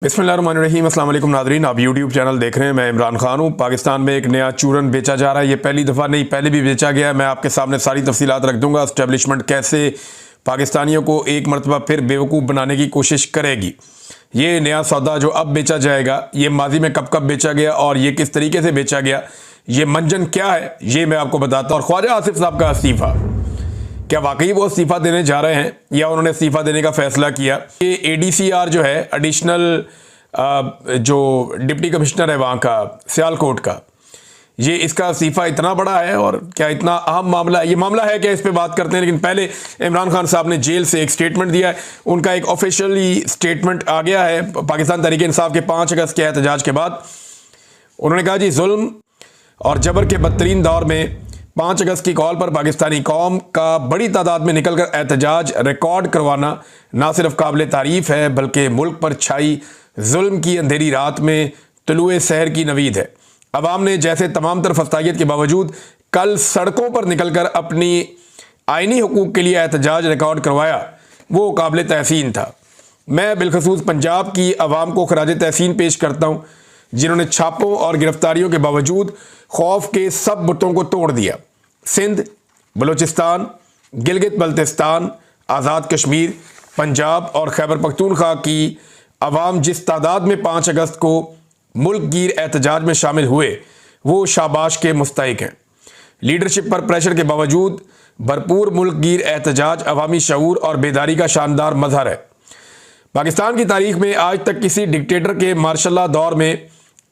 बिस्मिल्लाहिर्रहमानिर्रहीम। अस्सलाम वालेकुम नाज़रीन, आप यूट्यूब चैनल देख रहे हैं। मैं इमरान खान हूँ। पाकिस्तान में एक नया चूरन बेचा जा रहा है। ये पहली दफ़ा नहीं, पहले भी बेचा गया है। मैं आपके सामने सारी तफसीलात रख दूंगा। इस्टेब्लिशमेंट कैसे पाकिस्तानियों को एक मरतबा फिर बेवकूफ़ बनाने की कोशिश करेगी। ये नया सौदा जो अब बेचा जाएगा, ये माजी में कब कब बेचा गया और ये किस तरीके से बेचा गया, ये मंजन क्या है, ये मैं आपको बताता हूँ। और ख्वाजा आसिफ साहब का इस्तीफ़ा, क्या वाकई वो इस्तीफ़ा देने जा रहे हैं या उन्होंने इस्तीफ़ा देने का फैसला किया? ये ADCR जो है, एडिशनल जो डिप्टी कमिश्नर है वहाँ का सियालकोट का, ये इसका इस्तीफ़ा इतना बड़ा है और क्या इतना अहम मामला है? ये मामला है क्या, इस पे बात करते हैं। लेकिन पहले इमरान खान साहब ने जेल से एक स्टेटमेंट दिया है। उनका एक ऑफिशियली स्टेटमेंट आ गया है पाकिस्तान तहरीक इंसाफ के 5 अगस्त के एहतजाज के बाद। उन्होंने कहा, जी जुल्म और जबर के बदतरीन दौर में 5 अगस्त की कॉल पर पाकिस्तानी कौम का बड़ी तादाद में निकलकर एहतजाज रिकॉर्ड करवाना ना सिर्फ काबिल तारीफ है, बल्कि मुल्क पर छाई जुल्म की अंधेरी रात में तुलुए सहर की नवीद है। अवाम ने जैसे तमाम तर फस्तायत के बावजूद कल सड़कों पर निकलकर अपनी आइनी हुकूक के लिए एहतजाज रिकॉर्ड करवाया, वो काबिल तहसीन था। मैं बिलखसूस पंजाब की अवाम को खराज तहसीन पेश करता हूँ, जिन्होंने छापों और गिरफ्तारियों के बावजूद खौफ के सब बुतों को तोड़ दिया। सिंध, बलूचिस्तान, गिलगित बल्तिस्तान, आज़ाद कश्मीर, पंजाब और खैबर पख्तूनख्वा की अवाम जिस तादाद में 5 अगस्त को मुल्क गिर एहतजाज में शामिल हुए, वो शाबाश के मुस्तहिक हैं। लीडरशिप पर प्रेशर के बावजूद भरपूर मुल्क गिर एहतजाज अवामी शऊर और बेदारी का शानदार मजहर है। पाकिस्तान की तारीख में आज तक किसी डिक्टेटर के मार्शल दौर में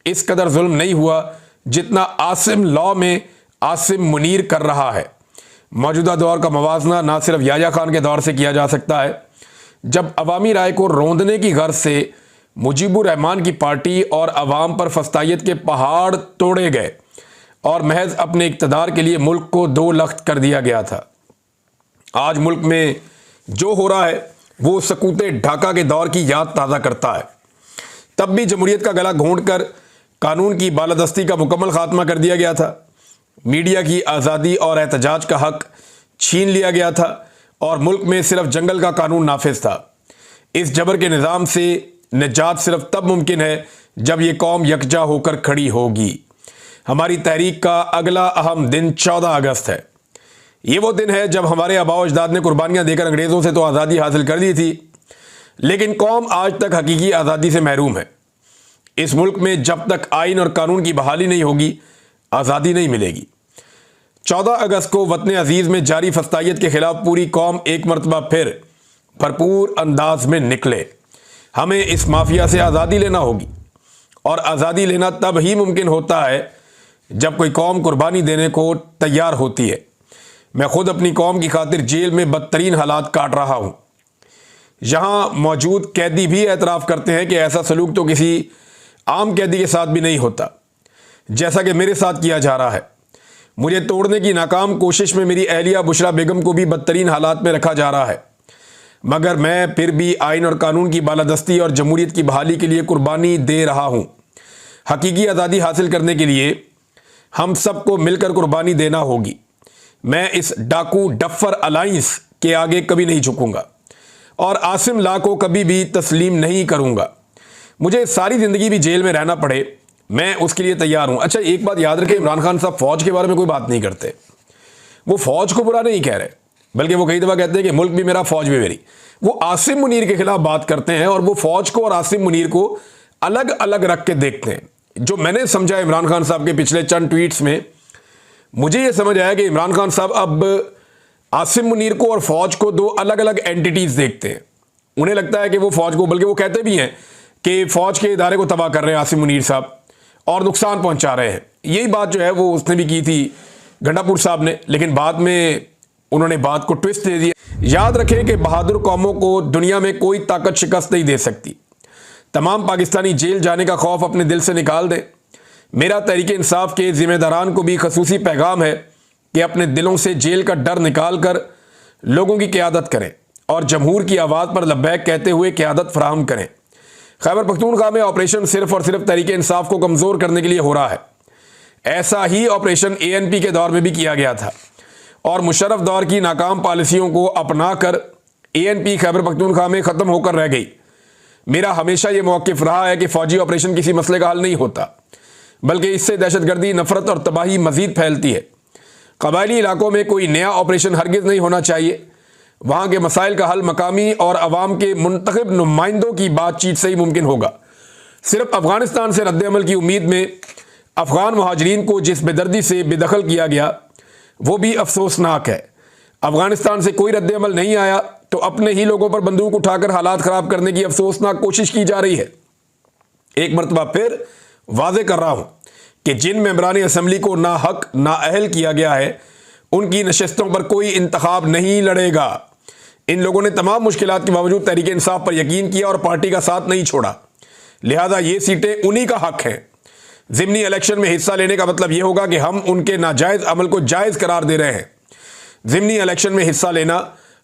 इस कदर जुल्म नहीं हुआ जितना आसिम लॉ में आसिम मुनीर कर रहा है। मौजूदा दौर का मवाजना ना सिर्फ याया खान के दौर से किया जा सकता है, जब अवामी राय को रोंदने की गर्ज से मुजीबुर रहमान की पार्टी और अवाम पर फस्तायत के पहाड़ तोड़े गए और महज अपने इक़्तिदार के लिए मुल्क को दो लख्त कर दिया गया था। आज मुल्क में जो हो रहा है वो सकूते ढाका के दौर की याद ताज़ा करता है। तब भी जमहूरियत का गला घोंटकर कानून की बालादस्ती का मुकम्मल खात्मा कर दिया गया था। मीडिया की आज़ादी और एहतजाज का हक छीन लिया गया था और मुल्क में सिर्फ जंगल का कानून नाफिज था। इस जबर के निज़ाम से निजात सिर्फ तब मुमकिन है जब ये कौम यकजा होकर खड़ी होगी। हमारी तहरीक का अगला अहम दिन 14 अगस्त है। ये वो दिन है जब हमारे आबा अजदाद ने कुर्बानियाँ देकर अंग्रेज़ों से तो आज़ादी हासिल कर दी थी, लेकिन कौम आज तक हकीकी आज़ादी से महरूम है। इस मुल्क में जब तक आइन और कानून की बहाली नहीं होगी, आज़ादी नहीं मिलेगी। 14 अगस्त को वतन अजीज़ में जारी फस्तायत के खिलाफ पूरी कौम एक मरतबा फिर भरपूर अंदाज में निकले। हमें इस माफिया से आज़ादी लेना होगी और आज़ादी लेना तब ही मुमकिन होता है जब कोई कौम कुर्बानी देने को तैयार होती है। मैं खुद अपनी कौम की खातिर जेल में बदतरीन हालात काट रहा हूँ। यहाँ मौजूद कैदी भी एतराफ़ करते हैं कि ऐसा सलूक तो किसी आम कैदी के साथ भी नहीं होता जैसा कि मेरे साथ किया जा रहा है। मुझे तोड़ने की नाकाम कोशिश में मेरी अहलिया बुशरा बेगम को भी बदतरीन हालात में रखा जा रहा है, मगर मैं फिर भी आइन और कानून की बालादस्ती और जमहूरियत की बहाली के लिए कुर्बानी दे रहा हूँ। हकीकी आज़ादी हासिल करने के लिए हम सबको मिलकर कुर्बानी देना होगी। मैं इस डाकू डफर अलाइंस के आगे कभी नहीं झुकूंगा और आसिम ला को कभी भी तस्लीम नहीं करूंगा। मुझे सारी ज़िंदगी भी जेल में रहना पड़े, मैं उसके लिए तैयार हूं। अच्छा, एक बात याद रखें, इमरान खान साहब फ़ौज के बारे में कोई बात नहीं करते। वो फ़ौज को बुरा नहीं कह रहे, बल्कि वो कई दफ़ा कहते हैं कि मुल्क भी मेरा, फ़ौज भी मेरी। वो आसिम मुनीर के खिलाफ बात करते हैं और वो फ़ौज को और आसिम मुनीर को अलग अलग रख के देखते हैं। जो मैंने समझा इमरान खान साहब के पिछले चंद ट्वीट्स में, मुझे ये समझ आया कि इमरान खान साहब अब आसिम मुनीर को और फ़ौज को दो अलग अलग एंटिटीज़ देखते हैं। उन्हें लगता है कि वो फ़ौज को, बल्कि वो कहते भी हैं कि फ़ौज के इदारे को तबाह कर रहे हैं आसिम मुनीर साहब और नुकसान पहुंचा रहे हैं। यही बात जो है वो उसने भी की थी गंडापुर साहब ने, लेकिन बाद में उन्होंने बात को ट्विस्ट दे दिया। याद रखें कि बहादुर कौमों को दुनिया में कोई ताकत शिकस्त नहीं दे सकती। तमाम पाकिस्तानी जेल जाने का खौफ अपने दिल से निकाल दें। मेरा तहरीक इंसाफ के ज़िम्मेदारान को भी खसूसी पैगाम है कि अपने दिलों से जेल का डर निकाल कर लोगों की क़यादत करें और जमहूर की आवाज़ पर लब्बैक कहते हुए क़यादत फराहम करें। खैबर पख्तूनख्वा में ऑपरेशन सिर्फ और सिर्फ तहरीक इंसाफ को कमज़ोर करने के लिए हो रहा है। ऐसा ही ऑपरेशन ANP के दौर में भी किया गया था और मुशर्रफ दौर की नाकाम पॉलिसियों को अपना कर ANP खैबर पख्तूनख्वा में ख़त्म होकर रह गई। मेरा हमेशा यह मौक़िफ़ रहा है कि फ़ौजी ऑपरेशन किसी मसले का हल नहीं होता, बल्कि इससे दहशतगर्दी, नफरत और तबाही मज़ीद फैलती है। कबायली इलाकों में कोई नया ऑपरेशन हरगिज़ नहीं होना चाहिए। वहाँ के मसाइल का हल मकामी और अवाम के मुंतखब नुमाइंदों की बातचीत से ही मुमकिन होगा। सिर्फ अफ़गानिस्तान से रद्द-ए-अमल की उम्मीद में अफ़गान महाजरीन को जिस बेदर्दी से बेदखल किया गया वो भी अफसोसनाक है। अफ़गानिस्तान से कोई रद्द-ए-अमल नहीं आया तो अपने ही लोगों पर बंदूक उठाकर हालात ख़राब करने की अफसोसनाक कोशिश की जा रही है। एक मरतबा फिर वाज़े कर रहा हूँ कि जिन मेंबरान असम्बली को ना हक ना अहल किया गया है, उनकी नशस्तों पर कोई इंतखाब नहीं लड़ेगा। इन लोगों ने तमाम मुश्किलात के बावजूद तहरीक इंसाफ पर यकीन किया और पार्टी का साथ नहीं छोड़ा, लिहाजा ये सीटें उन्हीं का हक है। ज़िमनी इलेक्शन में हिस्सा लेने का मतलब यह होगा कि हम उनके नाजायज़ अमल को जायज़ करार दे रहे हैं। ज़िमनी इलेक्शन में हिस्सा लेना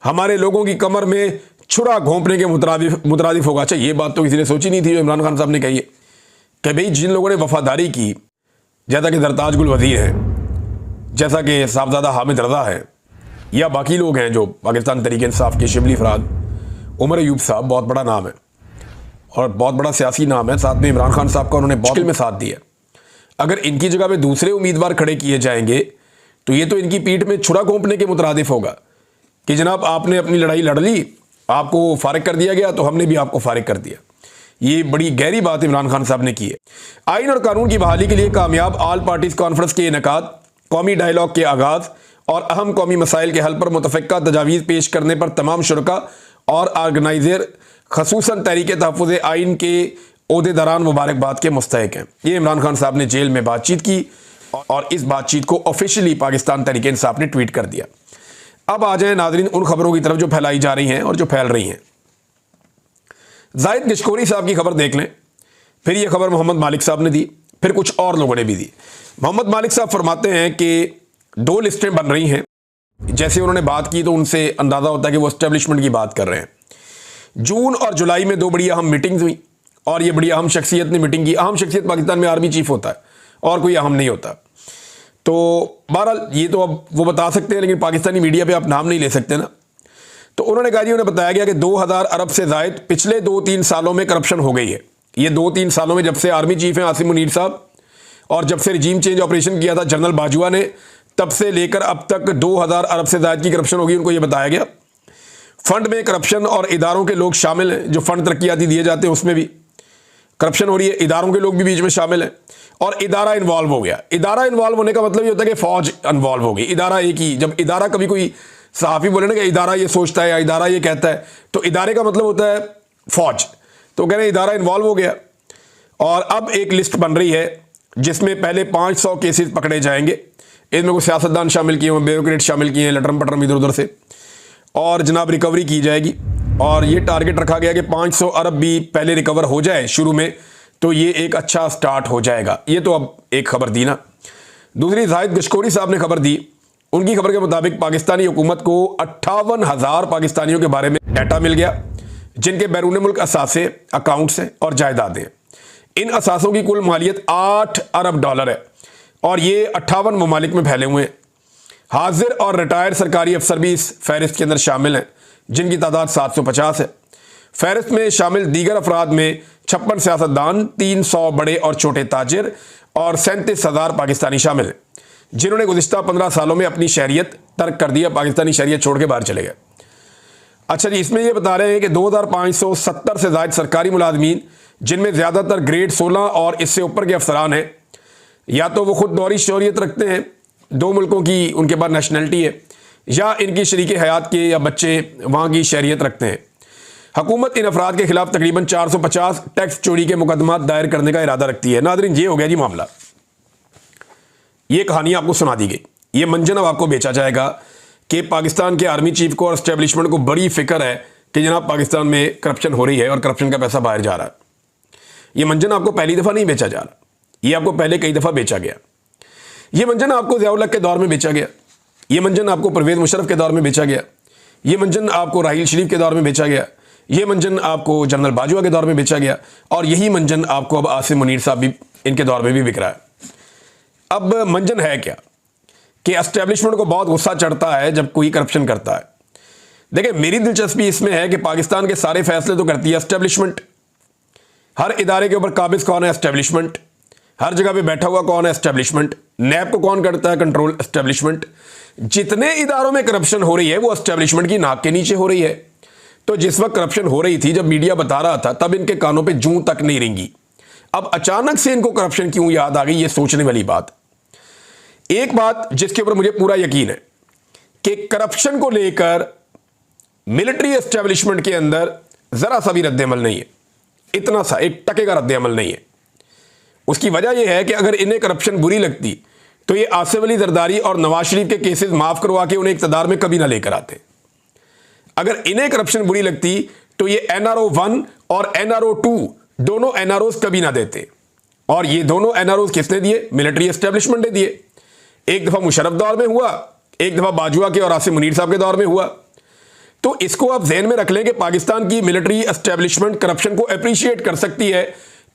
हमारे लोगों की कमर में छुरा घोंपने के मुतरादिफ होगा। अच्छा, ये बात तो किसी ने सोची नहीं थी, जो इमरान खान साहब ने कही है कि भाई जिन लोगों ने वफादारी की, जैसा कि सरताज गुल वज़ीर हैं, जैसा कि साहबजादा हामिद रज़ा है, या बाकी लोग हैं जो पाकिस्तान तहरीक इंसाफ के शिबली फराद, उमर अयूब साहब बहुत बड़ा नाम है और बहुत बड़ा सियासी नाम है, साथ में इमरान खान साहब का उन्होंने बहुत मुश्किल में साथ दिया। अगर इनकी जगह पे दूसरे उम्मीदवार खड़े किए जाएंगे तो ये तो इनकी पीठ में छुरा घोंपने के मुतरादिफ होगा कि जनाब आपने अपनी लड़ाई लड़ ली, आपको फारिग कर दिया गया तो हमने भी आपको फारिग कर दिया। ये बड़ी गहरी बात इमरान खान साहब ने की है। आइन और कानून की बहाली के लिए कामयाब आल पार्टीज कॉन्फ्रेंस के इनेकाद, कौमी डायलॉग के आगाज़ और अहम कौमी मसाइल के हल पर मुतफ़क्का तजावीज़ पेश करने पर तमाम शुरका और आर्गनाइज़र खसूसन तहरीक तहफ़्फ़ुज़ आइन के ओहदेदारान मुबारकबाद के मुस्तहिक हैं। ये इमरान खान साहब ने जेल में बातचीत की और इस बातचीत को ऑफिशियली पाकिस्तान तहरीक इंसाफ ने ट्वीट कर दिया। अब आ जाएं नाज़रीन उन खबरों की तरफ जो फैलाई जा रही हैं और जो फैल रही हैं। जाहिद गशकोरी साहब की खबर देख लें, फिर ये खबर मोहम्मद मालिक साहब ने दी, फिर कुछ और लोगों ने भी दी। मोहम्मद मालिक साहब फरमाते हैं कि 2 लिस्टें बन रही हैं। जैसे उन्होंने बात की तो उनसे अंदाज़ा होता है कि वो एस्टेब्लिशमेंट की बात कर रहे हैं। जून और जुलाई में 2 बड़ी अहम मीटिंग्स हुई और ये बड़ी अहम शख्सियत ने मीटिंग की। अहम शख्सियत पाकिस्तान में आर्मी चीफ होता है और कोई अहम नहीं होता। तो बहरहाल ये तो अब वो बता सकते हैं, लेकिन पाकिस्तानी मीडिया पे आप नाम नहीं ले सकते ना। तो उन्होंने कहा जी, उन्हें बताया गया कि 2000 अरब से ज़ायद पिछले 2-3 सालों में करप्शन हो गई है। ये 2-3 सालों में, जब से आर्मी चीफ हैं आसिम मुनीर साहब और जब से रिजीम चेंज ऑपरेशन किया था जनरल बाजवा ने, तब से लेकर अब तक 2000 अरब से ज़ायद की करप्शन होगी। उनको ये बताया गया। फंड में करप्शन और इदारों के लोग शामिल हैं, जो फंड तरक्याती दिए जाते हैं उसमें भी करप्शन हो रही है। इदारों के लोग भी बीच में शामिल हैं और इदारा इन्वॉल्व हो गया। इदारा इन्वॉल्व होने का मतलब ये होता है कि फौज इन्वॉल्व हो गई। इदारा एक ही, जब इदारा कभी कोई सहाफ़ी बोले ना कि इदारा ये सोचता है या इदारा ये कहता है, तो इदारे का मतलब होता है फौज। तो कह रहे हैं इदारा इन्वॉल्व हो गया और अब एक लिस्ट बन रही है जिसमें पहले 500 केसेस पकड़े जाएंगे। इनमें कुछ सियासतदान शामिल किए हुए, ब्यूरोक्रेट शामिल किए हैं, लटरम पटरम इधर उधर से, और जनाब रिकवरी की जाएगी। और ये टारगेट रखा गया कि 500 अरब भी पहले रिकवर हो जाए शुरू में, तो ये एक अच्छा स्टार्ट हो जाएगा। ये तो अब एक खबर दी ना। दूसरी, जाहिद गशकोरी साहब ने खबर दी। उनकी खबर के मुताबिक पाकिस्तानी हुकूमत को 58,000 पाकिस्तानियों के बारे में डाटा मिल गया, जिनके बैरून मुल्क असासे, अकाउंट्स हैं और जायदादें। इन असासों की कुल मालियत 8 अरब डॉलर है और ये 58 ममालिक में फैले हुए हैं। हाजिर और रिटायर्ड सरकारी अफसर भी इस फहरिस्त के अंदर शामिल हैं, जिनकी तादाद 750 है। फहरिस्त में शामिल दीगर अफराद में 56 सियासतदान, 300 बड़े और छोटे ताजिर और 37,000 पाकिस्तानी शामिल हैं, जिन्होंने गुज़िश्ता 15 सालों में अपनी शहरियत तर्क कर दिया, पाकिस्तानी शहरियत छोड़ के बाहर चले गए। अच्छा जी, इसमें यह बता रहे हैं कि 2570 से ज़ायद सरकारी मुलाजमीन, जिनमें ज़्यादातर ग्रेड 16 और इससे ऊपर के अफसरान हैं, या तो वो खुद दौरी शौरियत रखते हैं, 2 मुल्कों की उनके पास नेशनलिटी है, या इनकी शरीक हयात के या बच्चे वहाँ की शहरियत रखते हैं। हुकूमत इन अफराद के खिलाफ तकरीबन 450 टैक्स चोरी के मुकदमा दायर करने का इरादा रखती है। नाज़रीन, ये हो गया जी मामला। ये कहानी आपको सुना दी गई। ये मंजन अब आपको बेचा जाएगा कि पाकिस्तान के आर्मी चीफ को और एस्टेब्लिशमेंट को बड़ी फिक्र है कि जनाब पाकिस्तान में करप्शन हो रही है और करप्शन का पैसा बाहर जा रहा है। ये मंजन आपको पहली दफ़ा नहीं बेचा जा रहा, ये आपको पहले कई दफ़ा बेचा गया। ये मंजन आपको ज़िया-उल-हक के दौर में बेचा गया, ये मंजन आपको परवेज़ मुशर्रफ के दौर में बेचा गया, ये मंजन आपको राहील शरीफ के दौर में बेचा गया, ये मंजन आपको जनरल बाजवा के दौर में बेचा गया, और यही मंजन आपको अब आसिम मुनीर साहब भी इनके दौर में भी बिक रहा है। अब मंजन है क्या कि एस्टेब्लिशमेंट को बहुत गुस्सा चढ़ता है जब कोई करप्शन करता है। देखिए, मेरी दिलचस्पी इसमें है कि पाकिस्तान के सारे फैसले तो करती है एस्टेब्लिशमेंट, हर इदारे के ऊपर काबिज कौन है? एस्टेब्लिशमेंट। हर जगह पे बैठा हुआ कौन है? एस्टेब्लिशमेंट। नैब को कौन करता है कंट्रोल? एस्टेब्लिशमेंट। जितने इदारों में करप्शन हो रही है वो एस्टेब्लिशमेंट की नाक के नीचे हो रही है। तो जिस वक्त करप्शन हो रही थी, जब मीडिया बता रहा था, तब इनके कानों पे जूं तक नहीं रेंगी। अब अचानक से इनको करप्शन क्यों याद आ गई, ये सोचने वाली बात। एक बात जिसके ऊपर मुझे पूरा यकीन है कि करप्शन को लेकर मिलिट्री एस्टेब्लिशमेंट के अंदर जरा सा भी रद्द अमल नहीं है, इतना सा 1% का रद्द अमल नहीं है। उसकी वजह यह है कि अगर इन्हें करप्शन बुरी लगती तो ये आसिफ अली जरदारी और नवाज शरीफ के केसेस माफ करवा के उन्हें इक़्तिदार में कभी ना लेकर आते। अगर इन्हें करप्शन बुरी लगती तो ये NRO 1 और NRO 2 दोनों NROs कभी ना देते। और ये दोनों NROs किसने दिए? मिलिट्री एस्टेब्लिशमेंट ने दिए। एक दफा मुशर्रफ दौर में हुआ, एक दफा बाजवा के और आसिम मुनीर साहब के दौर में हुआ। तो इसको आप ज़हन में रख लें कि पाकिस्तान की मिलिट्री एस्टेब्लिशमेंट करप्शन को अप्रिशिएट कर सकती है,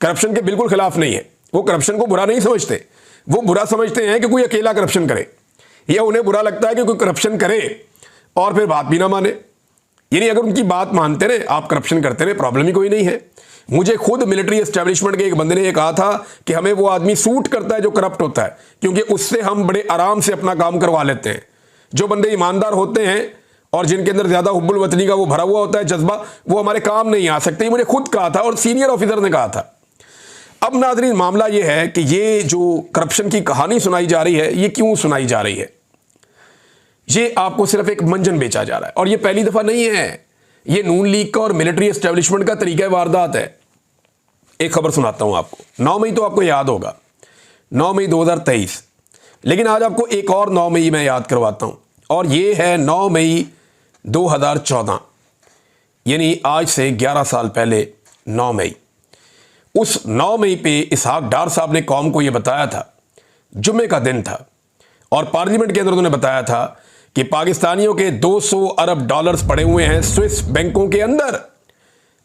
करप्शन के बिल्कुल खिलाफ नहीं है। वो करप्शन को बुरा नहीं समझते, वो बुरा समझते हैं कि कोई अकेला करप्शन करे, या उन्हें बुरा लगता है कि कोई करप्शन करे और फिर बात भी ना माने। यानी अगर उनकी बात मानते रहे, आप करप्शन करते रहे, प्रॉब्लम ही कोई नहीं है। मुझे खुद मिलिट्री एस्टेब्लिशमेंट के एक बंदे ने कहा था कि हमें वो आदमी सूट करता है जो करप्ट होता है, क्योंकि उससे हम बड़े आराम से अपना काम करवा लेते हैं। जो बंदे ईमानदार होते हैं और जिनके अंदर ज्यादा हुब्बुल वतनी का वो भरा हुआ होता है जज्बा, वो हमारे काम नहीं आ सकते। मुझे खुद कहा था और सीनियर ऑफिसर ने कहा था। अब नाज़रीन, मामला ये है कि ये जो करप्शन की कहानी सुनाई जा रही है, ये क्यों सुनाई जा रही है? ये आपको सिर्फ एक मंजन बेचा जा रहा है, और ये पहली दफा नहीं है। ये नून लीग का और मिलिट्री एस्टेब्लिशमेंट का तरीका वारदात है। एक खबर सुनाता हूं आपको। 9 मई तो आपको याद होगा, 9 मई 2023। लेकिन आज आपको एक और 9 मई मैं याद करवाता हूं, और ये है 9 मई 2014, यानी आज से 11 साल पहले 9 मई। उस 9 मई पे इसहाक डार साहब ने कौम को यह बताया था, जुम्मे का दिन था, और पार्लियामेंट के अंदर उन्होंने बताया था कि पाकिस्तानियों के 200 अरब डॉलर्स पड़े हुए हैं स्विस बैंकों के अंदर।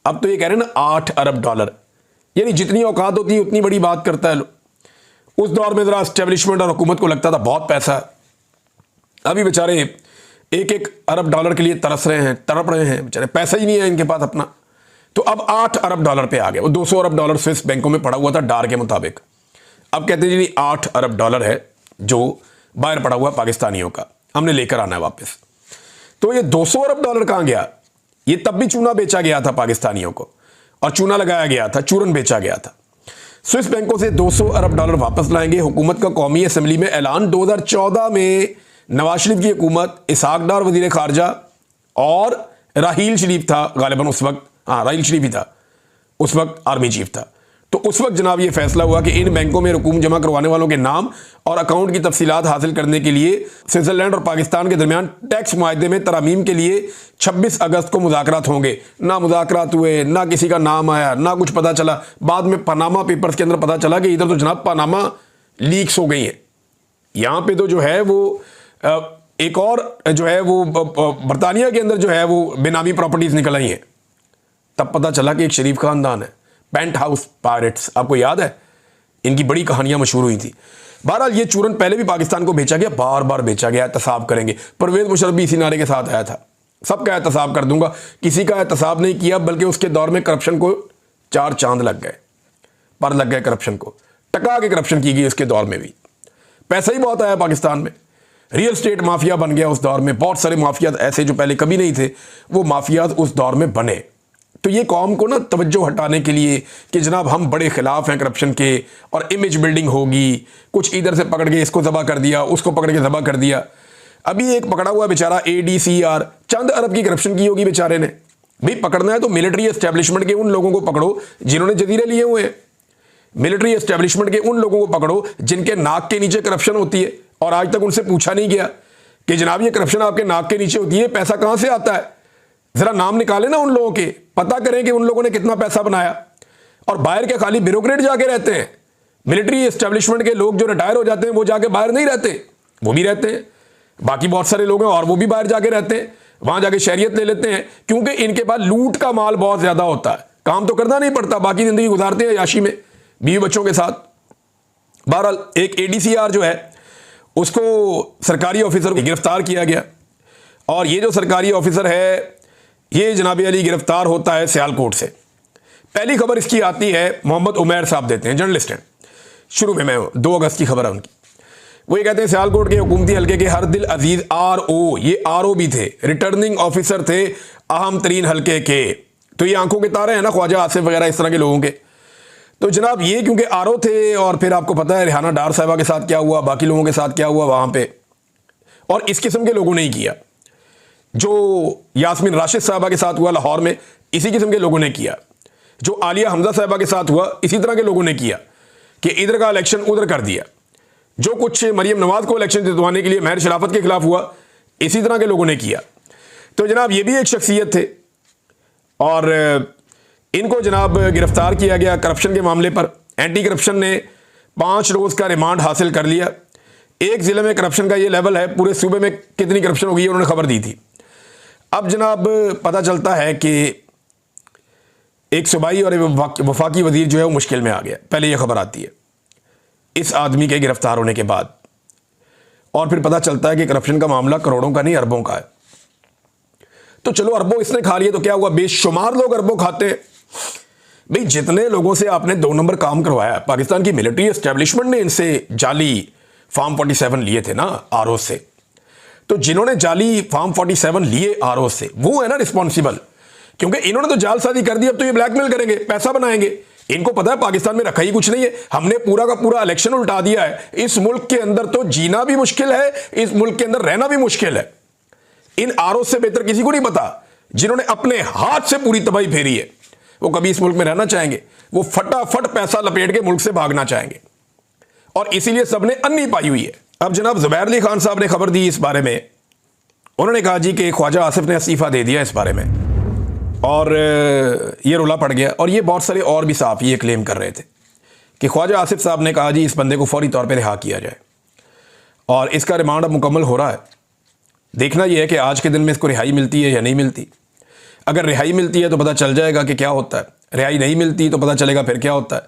अब तो ये कह रहे हैं ना 8 अरब डॉलर, यानी जितनी औकात होती है उतनी बड़ी बात करता है लोग। उस दौर में जरा एस्टेब्लिशमेंट और हुकूमत को लगता था बहुत पैसा है। अभी बेचारे 1-1 अरब डॉलर के लिए तरस रहे हैं, तड़प रहे हैं, बेचारे पैसा ही नहीं है इनके पास अपना। तो अब 8 अरब डॉलर पे आ गए। वो 200 अरब डॉलर स्विस बैंकों में पड़ा हुआ था डार के मुताबिक। अब कहते हैं जी 8 अरब डॉलर है जो बाहर पड़ा हुआ पाकिस्तानियों का, हमने लेकर आना है वापस। तो ये 200 अरब डॉलर कहां गया? ये तब भी चूना बेचा गया था पाकिस्तानियों को, और चूना लगाया गया था, चूरन बेचा गया था। स्विस बैंकों से 200 अरब डॉलर वापस लाएंगे। हुकूमत का कौमी असम्बली में ऐलान। 2014 में नवाज शरीफ की हुकूमत, इसहाक डार वजीर खारजा और राहील शरीफ था गालिबन उस वक्त, हाँ राहील शरीफ ही था उस वक्त, आर्मी चीफ था। तो उस वक्त जनाब ये फैसला हुआ कि इन बैंकों में रकूम जमा करवाने वालों के नाम और अकाउंट की तफसीलात हासिल करने के लिए स्विट्जरलैंड और पाकिस्तान के दरमियान टैक्स मुआहदे में तरामीम के लिए 26 अगस्त को मुज़ाकरात होंगे। ना मुज़ाकरात हुए, ना किसी का नाम आया, ना कुछ पता चला। बाद में पनामा पेपर्स के अंदर पता चला कि इधर तो जनाब पनामा लीक्स हो गई हैं। यहाँ पे तो जो है वो एक और जो है वो बरतानिया के अंदर जो है वो बेनामी प्रॉपर्टीज निकल आई हैं। तब पता चला कि एक शरीफ खानदान है, पेंट हाउस पायरेट्स, आपको याद है, इनकी बड़ी कहानियां मशहूर हुई थी। बहरहाल ये चूरन पहले भी पाकिस्तान को बेचा गया, बार बार बेचा गया। एहतसाब करेंगे, परवेज मुशर्रफ भी इसी नारे के साथ आया था, सबका एहतसाब कर दूंगा। किसी का एहतसाब नहीं किया, बल्कि उसके दौर में करप्शन को 4 चांद लग गए, पर लग गए करप्शन को, टका के करप्शन की गई उसके दौर में भी। पैसा ही बहुत आया पाकिस्तान में, रियल स्टेट माफिया बन गया उस दौर में। बहुत सारे माफियात ऐसे जो पहले कभी नहीं थे, वो माफियात उस दौर में बने। तो ये कौम को ना तवज्जो हटाने के लिए कि जनाब हम बड़े खिलाफ हैं करप्शन के और इमेज बिल्डिंग होगी, कुछ इधर से पकड़ के इसको ज़बा कर दिया, उसको पकड़ के ज़बा कर दिया। अभी एक पकड़ा हुआ बेचारा ADCR, चंद अरब की करप्शन की होगी बेचारे ने। भाई पकड़ना है तो मिलिट्री एस्टेब्लिशमेंट के उन लोगों को पकड़ो जिन्होंने जजीरे लिए हुए हैं। मिलिट्री एस्टेब्लिशमेंट के उन लोगों को पकड़ो जिनके नाक के नीचे करप्शन होती है, और आज तक उनसे पूछा नहीं गया कि जनाब ये करप्शन आपके नाक के नीचे होती है, पैसा कहां से आता है। जरा नाम निकाले ना उन लोगों के, पता करें कि उन लोगों ने कितना पैसा बनाया। और बाहर के खाली ब्यूरोक्रेट जाके रहते हैं। मिलिट्री एस्टेब्लिशमेंट के लोग जो रिटायर हो जाते हैं वो जाके बाहर नहीं रहते, वो भी रहते हैं। बाकी बहुत सारे लोग हैं और वो भी बाहर जाके रहते हैं, वहां जाके शहरियत ले लेते हैं, क्योंकि इनके पास लूट का माल बहुत ज्यादा होता है। काम तो करना नहीं पड़ता, बाकी जिंदगी गुजारते हैं याशी में बीवी बच्चों के साथ। बहरहाल एक ADCR जो है उसको सरकारी ऑफिसर को गिरफ्तार किया गया, और ये जो सरकारी ऑफिसर है ये जनाब अली गिरफ्तार होता है सियालकोट से। पहली खबर इसकी आती है, मोहम्मद उमैर साहब देते हैं, जर्नलिस्ट हैं। शुरू में मैं 2 अगस्त की खबर है उनकी। वो ये कहते हैं सियालकोट के हुकूमती हल्के के हर दिल अजीज RO, ये RO भी थे, रिटर्निंग ऑफिसर थे अहम तरीन हल्के के। तो ये आंखों के तारे हैं ना ख्वाजा आसिफ वगैरह इस तरह के लोगों के। तो जनाब ये क्योंकि RO थे, और फिर आपको पता है रेहाना डार साहिबा के साथ क्या हुआ, बाकी लोगों के साथ क्या हुआ वहां पे, और इस किस्म के लोगों ने ही किया। जो यास्मीन राशिद साहिबा के साथ हुआ लाहौर में, इसी किस्म के लोगों ने किया। जो आलिया हमजा साहिबा के साथ हुआ, इसी तरह के लोगों ने किया कि इधर का इलेक्शन उधर कर दिया। जो कुछ मरियम नवाज को इलेक्शन जितवाने के लिए महर शराफत के खिलाफ हुआ, इसी तरह के लोगों ने किया। तो जनाब ये भी एक शख्सियत थे, और इनको जनाब गिरफ्तार किया गया करप्शन के मामले पर। एंटी करप्शन ने 5 रोज का रिमांड हासिल कर लिया। एक जिले में करप्शन का ये लेवल है, पूरे सूबे में कितनी करप्शन होगी उन्होंने खबर दी थी। अब जनाब पता चलता है कि एक सूबाई और वफाकी वजीर जो है वो मुश्किल में आ गया। पहले ये खबर आती है इस आदमी के गिरफ्तार होने के बाद, और फिर पता चलता है कि करप्शन का मामला करोड़ों का नहीं अरबों का है। तो चलो अरबों इसने खा लिए तो क्या हुआ, बेशुमार लोग अरबों खाते हैं। भाई जितने लोगों से आपने 2 नंबर काम करवाया, पाकिस्तान की मिलिट्री एस्टेब्लिशमेंट ने इनसे जाली फॉर्म 47 लिए थे ना RO से, तो जिन्होंने जाली फॉर्म 47 लिए RO से, वो है ना रिस्पॉन्सिबल, क्योंकि इन्होंने तो जालसाजी कर दी। अब तो ये ब्लैकमेल करेंगे, पैसा बनाएंगे। इनको पता है पाकिस्तान में रखा ही कुछ नहीं है, हमने पूरा का पूरा इलेक्शन उल्टा दिया है। इस मुल्क के अंदर तो जीना भी मुश्किल है, इस मुल्क के अंदर रहना भी मुश्किल है। इन RO से बेहतर किसी को नहीं पता, जिन्होंने अपने हाथ से पूरी तबाही फेरी है। वो कभी इस मुल्क में रहना चाहेंगे, वो फटाफट पैसा लपेट के मुल्क से भागना चाहेंगे, और इसीलिए सबने अन्नी पाई हुई है। अब जनाब जुबैर अली खान साहब ने खबर दी इस बारे में। उन्होंने कहा जी कि ख्वाजा आसिफ ने इस्तीफा दे दिया इस बारे में, और ये रोला पड़ गया। और ये बहुत सारे और भी साहब ये क्लेम कर रहे थे कि ख्वाजा आसिफ साहब ने कहा जी इस बंदे को फौरी तौर पर रिहा किया जाए, और इसका रिमांड अब मुकम्मल हो रहा है। देखना यह है कि आज के दिन में इसको रिहाई मिलती है या नहीं मिलती। अगर रिहाई मिलती है तो पता चल जाएगा कि क्या होता है, रिहाई नहीं मिलती तो पता चलेगा फिर क्या होता है,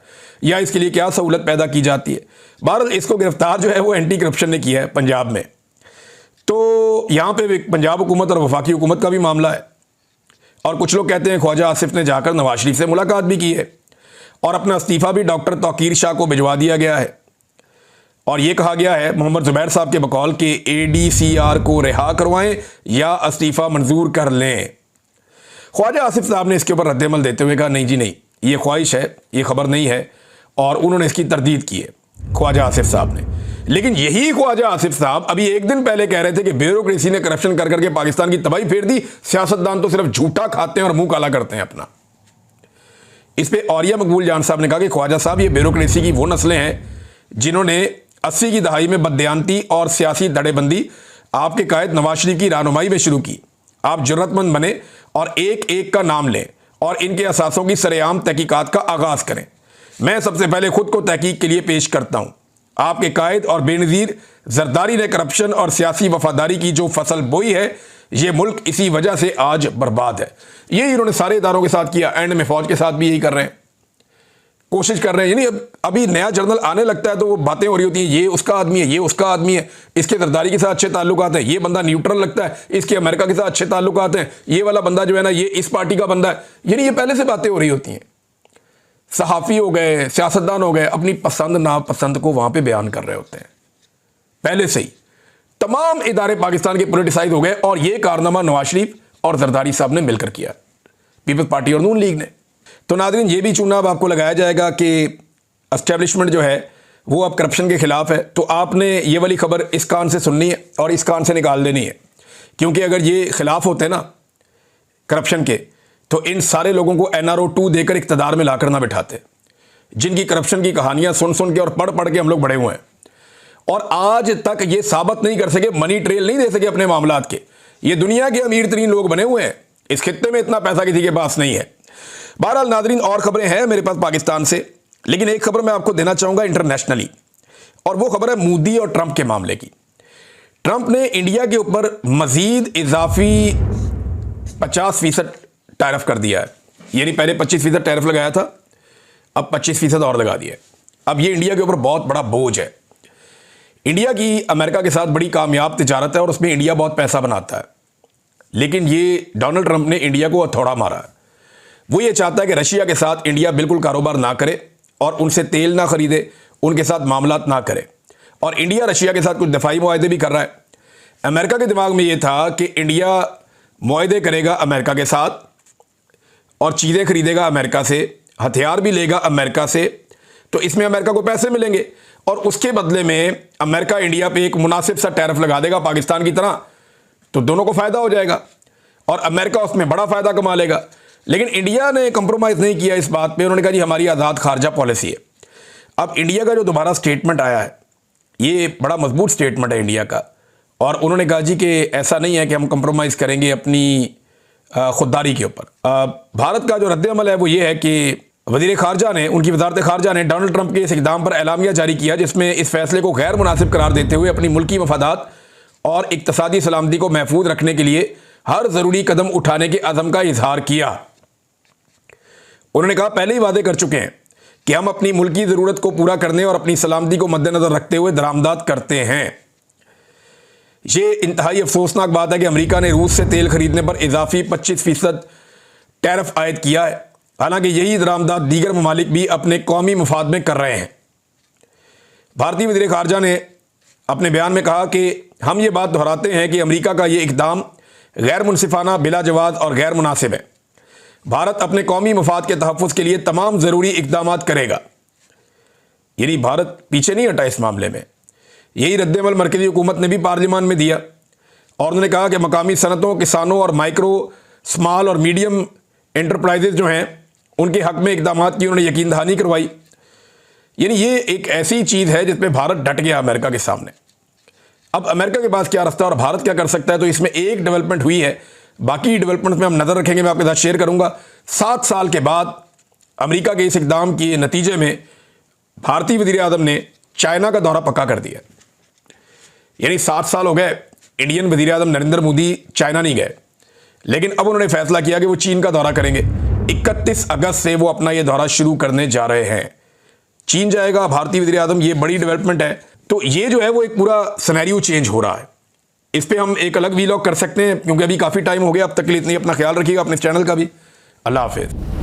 या इसके लिए क्या सहूलत पैदा की जाती है। बहरहाल इसको गिरफ्तार जो है वो एंटी करप्शन ने किया है पंजाब में। तो यहाँ पे पंजाब हुकूमत और वफाकी हुकूमत का भी मामला है, और कुछ लोग कहते हैं ख्वाजा आसिफ ने जाकर नवाज शरीफ से मुलाकात भी की है, और अपना इस्तीफा भी डॉक्टर तौकीर शाह को भिजवा दिया गया है। और ये कहा गया है मोहम्मद जुबैर साहब के बकौल के ADCR को रिहा करवाएं या इस्तीफा मंजूर कर लें। ख्वाजा आसिफ साहब ने इसके ऊपर रद्दमल देते हुए कहा नहीं जी नहीं, ये ख्वाहिश है, ये खबर नहीं है, और उन्होंने इसकी तरदीद की है ख्वाजा आसिफ साहब ने। लेकिन यही ख्वाजा आसिफ साहब अभी एक दिन पहले कह रहे थे कि ब्यूरोक्रेसी ने करप्शन कर करके पाकिस्तान की तबाही फेर दी, सियासतदान तो सिर्फ झूठा खाते हैं और मुंह काला करते हैं अपना। इस पे औरिया मकबूल जान साहब ने कहा कि ख्वाजा साहब ये ब्यूरोक्रेसी की वो नस्लें हैं जिन्होंने 80 की दहाई में बददियानती और सियासी दड़ेबंदी आपके कायद नवाज शरीफ की रहनुमाई में शुरू की। आप जरूरतमंद बने और एक एक का नाम लें और इनके असासों की सरेआम तहकीकात का आगाज करें। मैं सबसे पहले खुद को तहकीक के लिए पेश करता हूं। आपके कायद और बेनजीर जरदारी ने करप्शन और सियासी वफादारी की जो फसल बोई है, यह मुल्क इसी वजह से आज बर्बाद है। यही इन्होंने सारे इदारों के साथ किया, एंड में फौज के साथ भी यही कर रहे हैं, कोशिश कर रहे हैं। यानी अभी नया जर्नल आने लगता है तो वो बातें हो रही होती हैं, ये उसका आदमी है, ये उसका आदमी है, इसके जरदारी के साथ अच्छे ताल्लुकात हैं, ये बंदा न्यूट्रल लगता है, इसके अमेरिका के साथ अच्छे ताल्लुकात हैं, ये वाला बंदा जो है ना ये इस पार्टी का बंदा है। यानी ये पहले से बातें हो रही होती हैं। सहाफ़ी हो गए, सियासतदान हो गए, अपनी पसंद नापसंद को वहां पे बयान कर रहे होते हैं पहले से ही। तमाम इदारे पाकिस्तान के पॉलिटिसाइज हो गए, और ये कारनामा नवाज शरीफ और जरदारी साहब ने मिलकर किया, पीपल्स पार्टी और नून लीग ने। तो नाज़रीन, ये भी चुनाव अब आपको लगाया जाएगा कि एस्टेब्लिशमेंट जो है वो अब करप्शन के खिलाफ है। तो आपने ये वाली खबर इस कान से सुननी है और इस कान से निकाल देनी है, क्योंकि अगर ये खिलाफ होते ना करप्शन के तो इन सारे लोगों को NRO 2 देकर इक़्तिदार में लाकर ना बिठाते, जिनकी करप्शन की कहानियां सुन सुन के और पढ़ पढ़ के हम लोग बड़े हुए हैं, और आज तक ये साबित नहीं कर सके, मनी ट्रेल नहीं दे सके अपने मामलात के। ये दुनिया के अमीर तरीन लोग बने हुए हैं, इस खित्ते में इतना पैसा किसी के पास नहीं है। बहरहाल नाज़रीन, और खबरें हैं मेरे पास पाकिस्तान से, लेकिन एक खबर मैं आपको देना चाहूंगा इंटरनेशनली, और वो खबर है मोदी और ट्रंप के मामले की। ट्रंप ने इंडिया के ऊपर मजीद इजाफी 50% टैरिफ कर दिया है। यानी पहले 25% टैरिफ लगाया था, अब 25% और लगा दिया है। अब ये इंडिया के ऊपर बहुत बड़ा बोझ है। इंडिया की अमेरिका के साथ बड़ी कामयाब तिजारत है और उसमें इंडिया बहुत पैसा बनाता है, लेकिन ये डोनाल्ड ट्रंप ने इंडिया को हथौड़ा मारा है। वो ये चाहता है कि रशिया के साथ इंडिया बिल्कुल कारोबार ना करे और उनसे तेल ना खरीदे, उनके साथ मामलात ना करे। और इंडिया रशिया के साथ कुछ दफाई मुआहदे भी कर रहा है। अमेरिका के दिमाग में ये था कि इंडिया मुआहदे करेगा अमेरिका के साथ और चीज़ें खरीदेगा अमेरिका से, हथियार भी लेगा अमेरिका से, तो इसमें अमेरिका को पैसे मिलेंगे और उसके बदले में अमेरिका इंडिया पे एक मुनासिब सा टैरिफ लगा देगा पाकिस्तान की तरह, तो दोनों को फ़ायदा हो जाएगा और अमेरिका उसमें बड़ा फ़ायदा कमा लेगा। लेकिन इंडिया ने कंप्रोमाइज़ नहीं किया इस बात पे। उन्होंने कहा जी हमारी आज़ाद खारजा पॉलिसी है। अब इंडिया का जो दोबारा स्टेटमेंट आया है, ये बड़ा मजबूत स्टेटमेंट है इंडिया का, और उन्होंने कहा जी कि ऐसा नहीं है कि हम कंप्रोमाइज़ करेंगे अपनी खुददारी के ऊपर। भारत का जो रद्द-ए-अमल है वो ये है कि वज़ीर ख़ारजा ने, उनकी वज़ारत ख़ारजा ने डोनाल्ड ट्रंप के इस इक़दाम पर एलामिया जारी किया, जिसमें इस फैसले को गैर मुनासिब करार देते हुए अपनी मुल्की मफादात और इक़्तिसादी सलामती को महफूज रखने के लिए हर ज़रूरी कदम उठाने के अज़म का इजहार किया। उन्होंने कहा पहले ही वादे कर चुके हैं कि हम अपनी मुल्की ज़रूरत को पूरा करने और अपनी सलामती को मद्देनज़र रखते हुए दरामदात करते हैं। ये इंतहाई अफसोसनाक बात है कि अमेरिका ने रूस से तेल खरीदने पर इजाफी 25% टैरिफ आयद किया है, हालांकि यही दरामदात दीगर ममालिक भी अपने कौमी मफाद में कर रहे हैं। भारतीय वज़ीर ख़ारजा ने अपने बयान में कहा कि हम ये बात दोहराते हैं कि अमेरिका का ये इक़दाम गैर मुनसिफाना, बिला जवाज़ और गैर मुनासिब है। भारत अपने कौमी मफाद के तहफ़्फ़ुज़ के लिए तमाम ज़रूरी इक़दामात करेगा। यानी भारत पीछे नहीं हटा इस मामले में। यही रद्द-ए-अमल मरकज़ी हुकूमत ने भी पार्लियामान में दिया और उन्होंने कहा कि मकामी सनतों, किसानों और माइक्रो, स्मॉल और मीडियम एंटरप्राइजेज़ जो हैं उनके हक़ में इक़दामात की उन्होंने यकीन दहानी करवाई। यानी ये एक ऐसी चीज़ है जिसमें भारत डट गया अमेरिका के सामने। अब अमेरिका के पास क्या रास्ता और भारत क्या कर सकता है, तो इसमें एक डेवलपमेंट हुई है, बाकी डेवलपमेंट में हम नज़र रखेंगे, मैं आपके साथ शेयर करूंगा। 7 साल के बाद अमेरिका के इस इक़दाम के नतीजे में भारतीय वज़ीर आज़म ने चाइना का दौरा पक्का कर दिया। यानी 7 साल हो गए इंडियन वज़ीर आज़म नरेंद्र मोदी चाइना नहीं गए, लेकिन अब उन्होंने फैसला किया कि वो चीन का दौरा करेंगे। 31 अगस्त से वो अपना ये दौरा शुरू करने जा रहे हैं। चीन जाएगा भारतीय वज़ीर आज़म, ये बड़ी डेवलपमेंट है। तो ये जो है वो एक पूरा सिनेरियो चेंज हो रहा है। इस पे हम एक अलग वीलॉग कर सकते हैं क्योंकि अभी काफ़ी टाइम हो गया। अब तक के लिए इतनी अपना ख्याल रखिएगा, अपने चैनल का भी। अल्लाह हाफ़िज़।